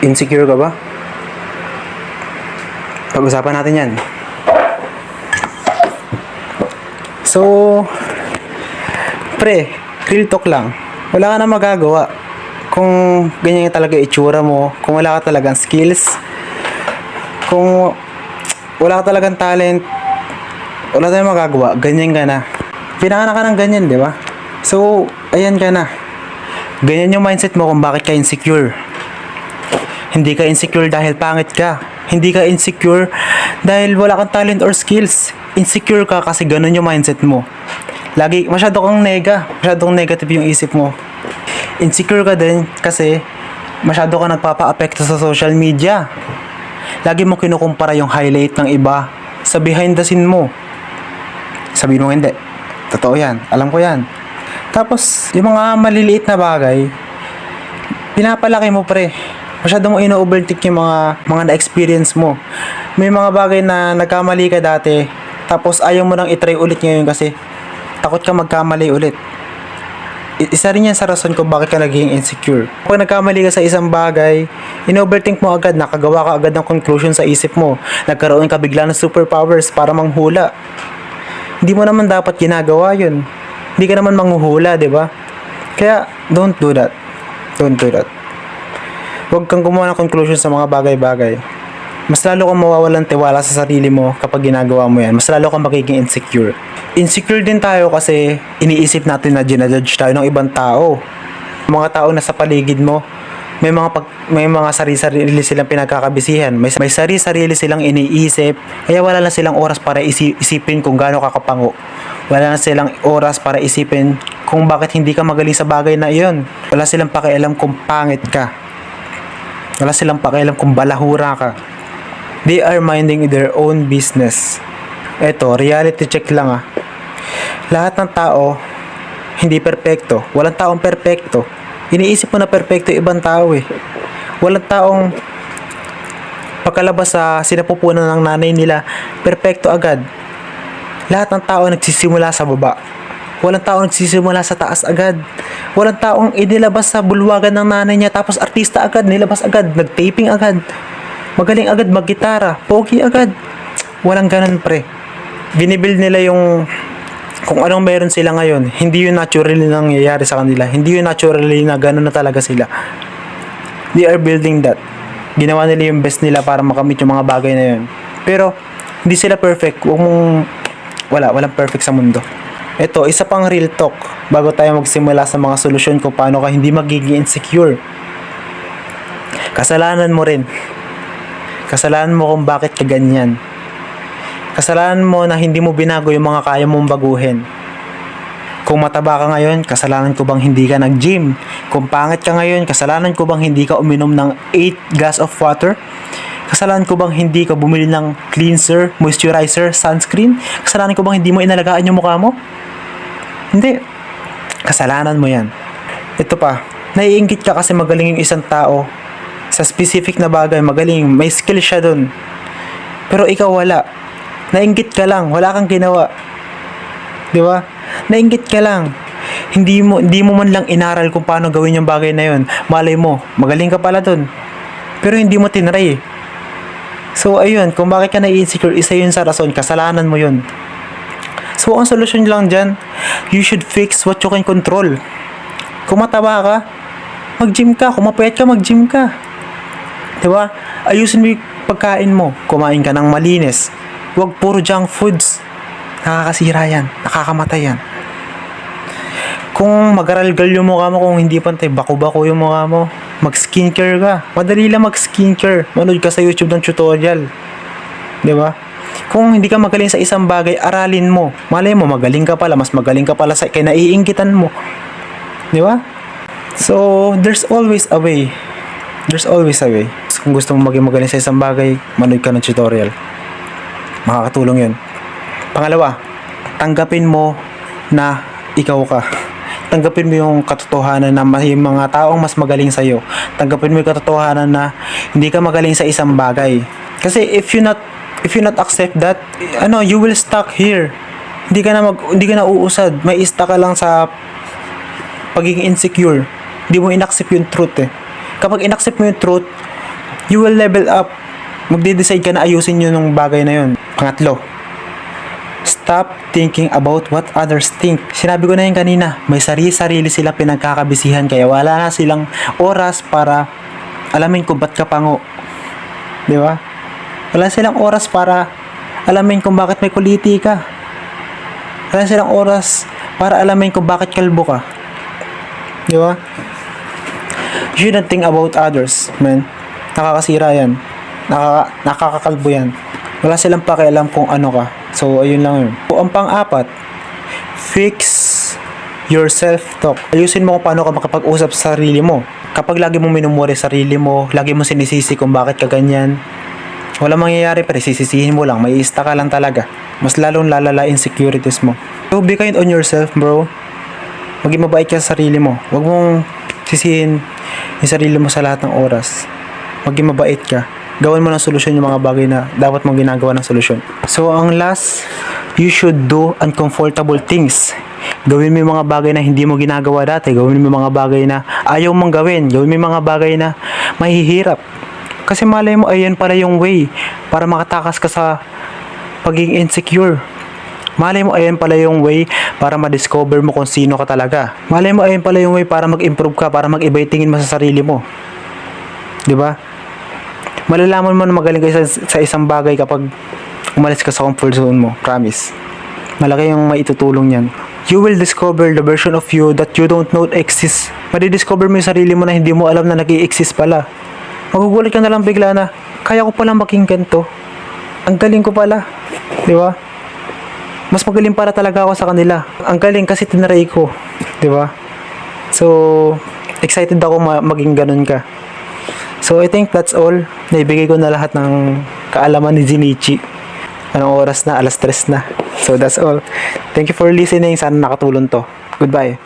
Insecure ka ba? Pag-usapan natin yan. So, pre, real talk lang. Wala ka na magagawa. Kung ganyan yung talaga itsura mo, kung wala ka talagang skills, kung wala ka talagang talent, wala tayong magagawa, ganyan ka na. Pinanganak ka ng ganyan, di ba? So, ayan ka na. Ganyan yung mindset mo kung bakit ka insecure. Hindi ka insecure dahil pangit ka. Hindi ka insecure dahil wala kang talent or skills. Insecure ka kasi ganun yung mindset mo. Lagi, masyadong negative yung isip mo. Insecure ka din kasi masyado ka nagpapa-apekto sa social media. Lagi mo kinukumpara yung highlight ng iba sa behind the scene mo. Sabihin mo hindi. Totoo yan. Alam ko yan. Tapos, yung mga maliliit na bagay, pinapalaki mo pre. Masyado mo ino-overtake yung mga na-experience mo. May mga bagay na nagkamali ka dati, tapos ayaw mo nang itry ulit ngayon kasi takot ka magkamali ulit. Isa rin yan sa rason kung bakit ka naging insecure. Pag nagkamali ka sa isang bagay, in-overthink mo agad, nakagawa ka agad ng conclusion sa isip mo. Nagkaroon ka bigla ng superpowers para manghula. Hindi mo naman dapat ginagawa yun. Hindi ka naman manghuhula, di ba? Kaya, don't do that. Don't do that. Huwag kang gumawa ng conclusion sa mga bagay-bagay. Mas lalo kang mawawalan tiwala sa sarili mo kapag ginagawa mo yan. Mas lalo kang magiging insecure. Insecure din tayo kasi iniisip natin na ginajudge tayo ng ibang tao. Mga tao na sa paligid mo, may mga sarili silang pinagkakabisihan. May sarili silang iniisip. Kaya wala na silang oras para isipin kung gaano ka kapango. Wala na silang oras para isipin kung bakit hindi ka magaling sa bagay na iyon. Wala silang pakialam kung pangit ka. Wala silang pakialam kung balahura ka. They are minding their own business. Eto, reality check lang ah. Lahat ng tao, hindi perpekto. Walang taong perpekto. Iniisip mo na perpekto ibang tao eh. Walang taong pagkalabas sa sinapupunan ng nanay nila, perpekto agad. Lahat ng tao nagsisimula sa baba. Walang taong nagsisimula sa taas agad. Walang taong inilabas sa bulwagan ng nanay niya tapos artista agad, nilabas agad, nag-taping agad. Magaling agad mag-gitara, pogi agad. Walang ganun pre. Binibuild nila yung kung anong meron sila ngayon. Hindi yun naturally nangyayari sa kanila. Hindi yun naturally na ganun na talaga sila. They are building that. Ginawa nila yung best nila para makamit yung mga bagay na yun. Pero, hindi sila perfect. Walang perfect sa mundo. Ito, isa pang real talk bago tayo magsimula sa mga solusyon kung paano ka hindi magiging insecure. Kasalanan mo rin. Kasalanan mo kung bakit ka ganyan. Kasalanan mo na hindi mo binago yung mga kaya mong baguhin. Kung mataba ka ngayon, kasalanan ko bang hindi ka nag-gym? Kung pangit ka ngayon, kasalanan ko bang hindi ka uminom ng 8 glass of water? Kasalanan ko bang hindi ka bumili ng cleanser, moisturizer, sunscreen? Kasalanan ko bang hindi mo inalagaan yung mukha mo? Hindi. Kasalanan mo yan. Ito pa, naiinggit ka kasi magaling yung isang tao sa specific na bagay, magaling, may skill siya dun. Pero ikaw wala. Nainggit ka lang, wala kang ginawa. Di ba? Nainggit ka lang. Hindi mo man lang inaral kung paano gawin yung bagay na yun. Malay mo, magaling ka pala dun. Pero hindi mo tinry. So ayun, kung bakit ka na-insecure, isa yun sa rason, kasalanan mo yun. So ang solusyon lang dyan, you should fix what you can control. Kung mataba ka, mag-gym ka. Kung mapayat ka, mag-gym ka. Diba? Ayusin mo yung pagkain mo. Kumain ka ng malinis. Huwag puro junk foods. Nakakasira yan. Nakakamatay yan. Kung mag-aral-gal yung mukha mo, kung hindi pantay, bako-bako yung mukha mo, mag-skincare ka. Madali lang mag-skincare. Manood ka sa YouTube ng tutorial. Diba? Kung hindi ka magaling sa isang bagay, aralin mo. Malay mo, magaling ka pala. Mas magaling ka pala sa kaya naiinggitan mo. Diba? So, there's always a way. There's always a way. Kung gusto mo maging magaling sa isang bagay, manood ka ng tutorial. Makakatulong yun. Pangalawa, tanggapin mo na ikaw ka. Tanggapin mo yung katotohanan na may mga taong mas magaling sa'yo. Tanggapin mo yung katotohanan na hindi ka magaling sa isang bagay. Kasi if you not accept that, you will stuck here. Hindi ka na uusad. May stuck ka lang sa pagiging insecure. Hindi mo inaccept yung truth eh. Kapag inaccept mo yung truth, You will level up. Magde-decide ka na ayusin yun ng bagay na yun. Pangatlo, stop thinking about what others think. Sinabi ko na yun kanina, may sarili-sarili sila pinagkakabisihan kaya wala na silang oras para alamin kung ba't ka pango. Di ba? Wala silang oras para alamin kung bakit may kuliti ka. Wala silang oras para alamin kung bakit kalbo ka. Di ba? You shouldn't think about others, man. Nakakasira yan. Nakakakalbo yan. Wala silang pakialam kung ano ka. So, ayun lang yun. So, ang pang-apat, fix your self-talk. Ayusin mo kung paano ka makapag-usap sa sarili mo. Kapag lagi mong minumuri sarili mo, lagi mo sinisisi kung bakit ka ganyan, wala mangyayari, pero sisisihin mo lang, may ista ka lang talaga. Mas lalong lalala insecurities mo. So, be kind on yourself, bro. Maging mabait ka sa sarili mo. Huwag mong sisihin yung sarili mo sa lahat ng oras. Maging mabait ka. Gawin mo ng solusyon yung mga bagay na dapat mong ginagawa ng solusyon. So, ang last, you should do uncomfortable things. Gawin mo yung mga bagay na hindi mo ginagawa dati. Gawin mo yung mga bagay na ayaw mong gawin. Gawin mo yung mga bagay na mahihirap. Kasi malay mo, ayan pala yung way para makatakas ka sa pagiging insecure. Malay mo, ayan pala yung way para ma-discover mo kung sino ka talaga. Malay mo, ayan pala yung way para mag-improve ka, para mag-iba yung tingin mo sa sarili mo. Diba? Malalaman mo na magaling ka sa isang bagay kapag umalis ka sa comfort zone mo. Promise. Malaki yung maitutulong yan. You will discover the version of you that you don't know exists. Madidiscover mo yung sarili mo na hindi mo alam na nag-i-exist pala. Magugulat ka na lang bigla na, kaya ko palang maging ganito. Ang galing ko pala. Di ba? Mas magaling para talaga ako sa kanila. Ang galing kasi tinaray ko. Di ba? So, excited ako maging ganun ka. So, I think that's all. Naibigay ko na lahat ng kaalaman ni Jinichi. Anong oras na? 3:00 na. So, that's all. Thank you for listening. Sana nakatulong to. Goodbye.